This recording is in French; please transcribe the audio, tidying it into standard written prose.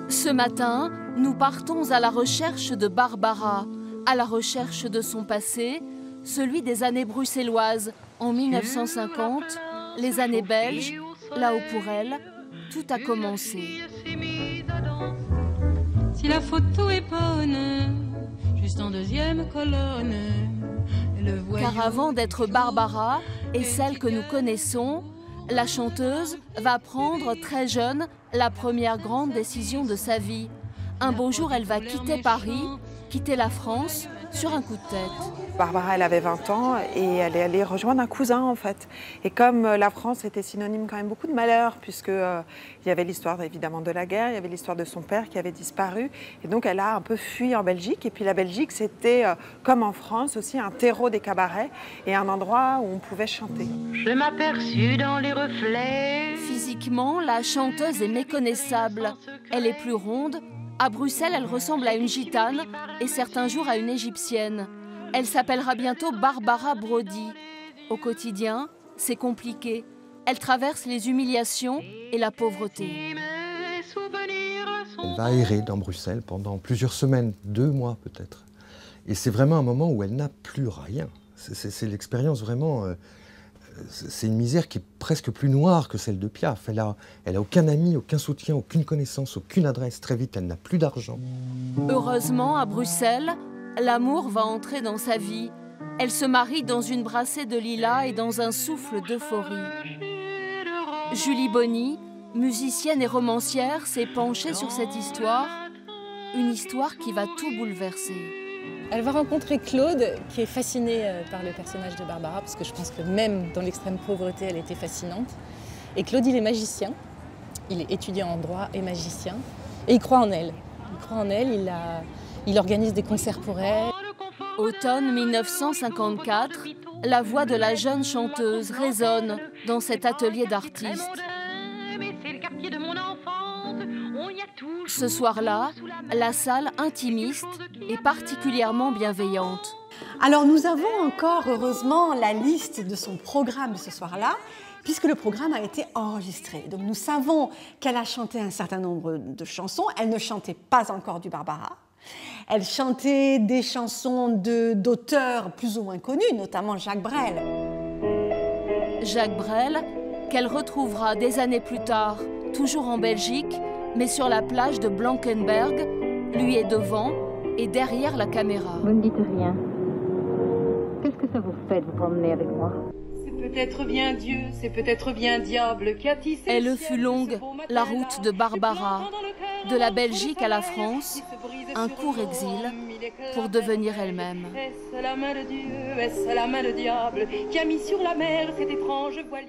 Ce matin, nous partons à la recherche de Barbara, à la recherche de son passé, celui des années bruxelloises en 1950, les années belges, là où pour elle, tout a commencé. Si la photo est bonne, juste en deuxième colonne. Car avant d'être Barbara et celle que nous connaissons, la chanteuse va prendre très jeune la première grande décision de sa vie. Un beau jour, elle va quitter Paris, quitter la France sur un coup de tête. Barbara, elle avait 20 ans et elle est allée rejoindre un cousin en fait. Et comme la France était synonyme quand même beaucoup de malheur, puisque il y avait l'histoire évidemment de la guerre, il y avait l'histoire de son père qui avait disparu. Et donc elle a un peu fui en Belgique. Et puis la Belgique, c'était comme en France aussi un terreau des cabarets et un endroit où on pouvait chanter. Je m'aperçus dans les reflets. Physiquement, la chanteuse est méconnaissable. Elle est plus ronde. À Bruxelles, elle ressemble à une gitane et certains jours à une égyptienne. Elle s'appellera bientôt Barbara Brody. Au quotidien, c'est compliqué. Elle traverse les humiliations et la pauvreté. Elle va errer dans Bruxelles pendant plusieurs semaines, 2 mois peut-être. Et c'est vraiment un moment où elle n'a plus rien. C'est l'expérience vraiment... c'est une misère qui est presque plus noire que celle de Piaf. Elle a aucun ami, aucun soutien, aucune connaissance, aucune adresse. Très vite, elle n'a plus d'argent. Heureusement, à Bruxelles, l'amour va entrer dans sa vie. Elle se marie dans une brassée de lilas et dans un souffle d'euphorie. Julie Bonny, musicienne et romancière, s'est penchée sur cette histoire. Une histoire qui va tout bouleverser. Elle va rencontrer Claude, qui est fasciné par le personnage de Barbara, parce que je pense que même dans l'extrême pauvreté, elle était fascinante. Et Claude, il est magicien, il est étudiant en droit et magicien, et il croit en elle. Il croit en elle, il organise des concerts pour elle. Automne 1954, la voix de la jeune chanteuse résonne dans cet atelier d'artistes. Ce soir-là, la salle intimiste est particulièrement bienveillante. Alors nous avons encore, heureusement, la liste de son programme de ce soir-là, puisque le programme a été enregistré. Donc nous savons qu'elle a chanté un certain nombre de chansons. Elle ne chantait pas encore du Barbara. Elle chantait des chansons d'auteurs plus ou moins connus, notamment Jacques Brel. Jacques Brel, qu'elle retrouvera des années plus tard, toujours en Belgique, mais sur la plage de Blankenberg, lui est devant et derrière la caméra. Vous ne dites rien. Qu'est-ce que ça vous fait de vous promener avec moi? C'est peut-être bien Dieu, c'est peut-être bien diable qui a tissé. Elle fut longue, la route de Barbara, de la Belgique à la France, un court exil pour devenir elle-même. Est-ce la main de Dieu, est-ce la main de diable qui a mis sur la mer cet étrange voilier?